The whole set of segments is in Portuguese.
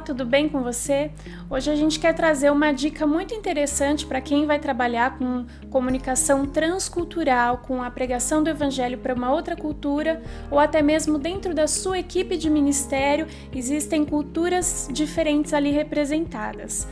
Olá, tudo bem com você? Hoje a gente quer trazer uma dica muito interessante para quem vai trabalhar com comunicação transcultural, com a pregação do evangelho para uma outra cultura, ou até mesmo dentro da sua equipe de ministério, existem culturas diferentes ali representadas.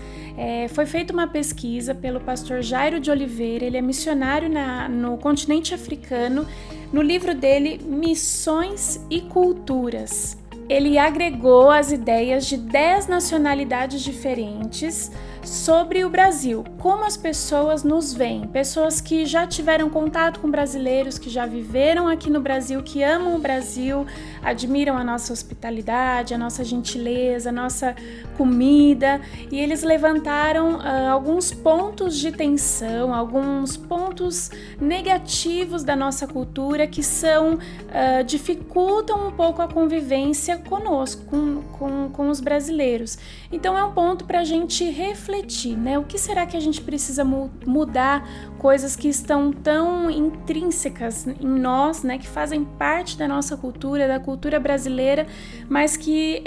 Foi feita uma pesquisa pelo pastor Jairo de Oliveira, ele é missionário no continente africano, no livro dele Missões e Culturas. Ele agregou as ideias de 10 nacionalidades diferentes sobre o Brasil, como as pessoas nos veem, pessoas que já tiveram contato com brasileiros, que já viveram aqui no Brasil, que amam o Brasil, admiram a nossa hospitalidade, a nossa gentileza, a nossa comida, e eles levantaram alguns pontos de tensão, alguns pontos negativos da nossa cultura que dificultam um pouco a convivência conosco, com os brasileiros. Então é um ponto para a gente refletir, né? O que será que a gente precisa mudar? Coisas que estão tão intrínsecas em nós, né? Que fazem parte da nossa cultura, da cultura brasileira, mas que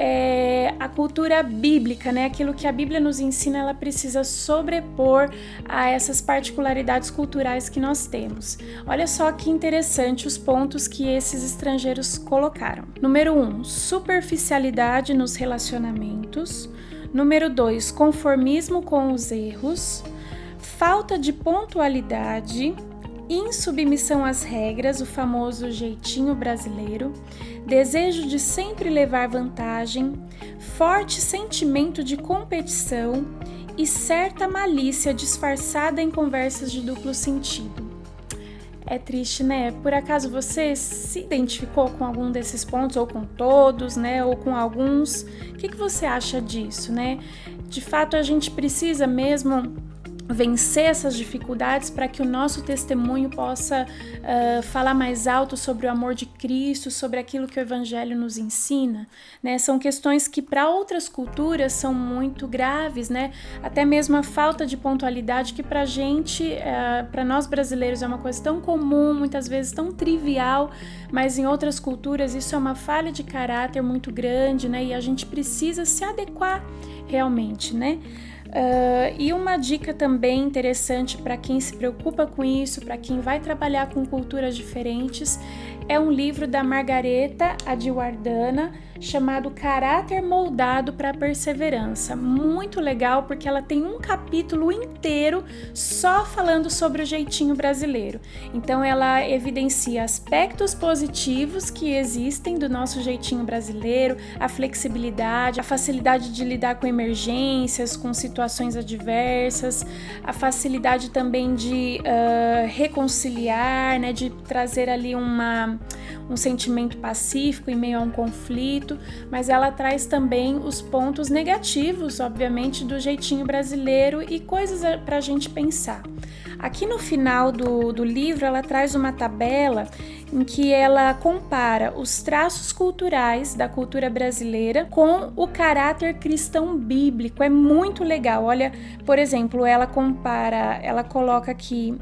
a cultura bíblica, né? Aquilo que a Bíblia nos ensina, ela precisa sobrepor a essas particularidades culturais que nós temos. Olha só que interessante os pontos que esses estrangeiros colocaram. Número 1, superficialidade nos relacionamentos. Número 2, conformismo com os erros. Falta de pontualidade. Insubmissão às regras, o famoso jeitinho brasileiro. Desejo de sempre levar vantagem. Forte sentimento de competição. E certa malícia disfarçada em conversas de duplo sentido. É triste, né? Por acaso você se identificou com algum desses pontos, ou com todos, né? Ou com alguns? O que você acha disso, né? De fato, a gente precisa mesmo vencer essas dificuldades para que o nosso testemunho possa falar mais alto sobre o amor de Cristo, sobre aquilo que o Evangelho nos ensina, né? São questões que para outras culturas são muito graves, né? Até mesmo a falta de pontualidade que para a gente, para nós brasileiros é uma coisa tão comum, muitas vezes tão trivial, mas em outras culturas isso é uma falha de caráter muito grande, né? E a gente precisa se adequar realmente, né? E uma dica também interessante para quem se preocupa com isso, para quem vai trabalhar com culturas diferentes, é um livro da Margareta Adiwardana chamado Caráter Moldado para a Perseverança. Muito legal porque ela tem um capítulo inteiro só falando sobre o jeitinho brasileiro. Então ela evidencia aspectos positivos que existem do nosso jeitinho brasileiro, a flexibilidade, a facilidade de lidar com emergências, com situações adversas, a facilidade também de reconciliar, né, de trazer ali um sentimento pacífico em meio a um conflito, mas ela traz também os pontos negativos, obviamente, do jeitinho brasileiro e coisas para a gente pensar. Aqui no final do livro, ela traz uma tabela em que ela compara os traços culturais da cultura brasileira com o caráter cristão bíblico. É muito legal. Olha, por exemplo, ela coloca aqui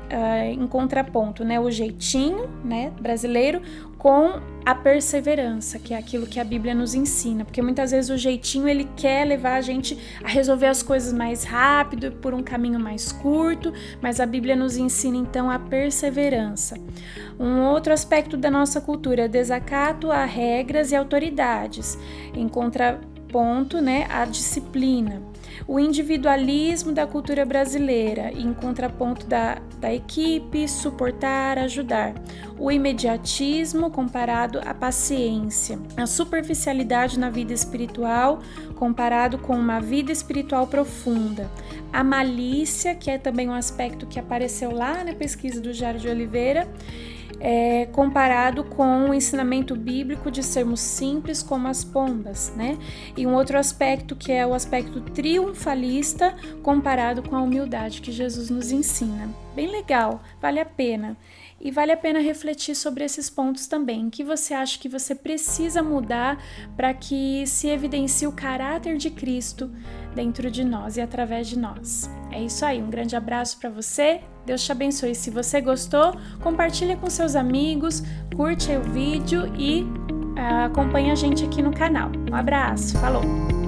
em contraponto, né, o jeitinho, né, brasileiro com a perseverança, que é aquilo que a Bíblia nos ensina, porque muitas vezes o jeitinho ele quer levar a gente a resolver as coisas mais rápido, por um caminho mais curto, mas a Bíblia nos ensina então a perseverança. Um outro aspecto da nossa cultura é desacato a regras e autoridades, em contraponto, né, a disciplina. O individualismo da cultura brasileira, em contraponto da equipe, suportar, ajudar. O imediatismo comparado à paciência. A superficialidade na vida espiritual comparado com uma vida espiritual profunda. A malícia, que é também um aspecto que apareceu lá na pesquisa do Jairo de Oliveira, comparado com o ensinamento bíblico de sermos simples como as pombas, né? E um outro aspecto que é o aspecto triunfalista comparado com a humildade que Jesus nos ensina. Bem legal, vale a pena. E vale a pena refletir sobre esses pontos também. O que você acha que você precisa mudar para que se evidencie o caráter de Cristo dentro de nós e através de nós? É isso aí, um grande abraço para você, Deus te abençoe. Se você gostou, compartilha com seus amigos, curte o vídeo e acompanha a gente aqui no canal. Um abraço, falou!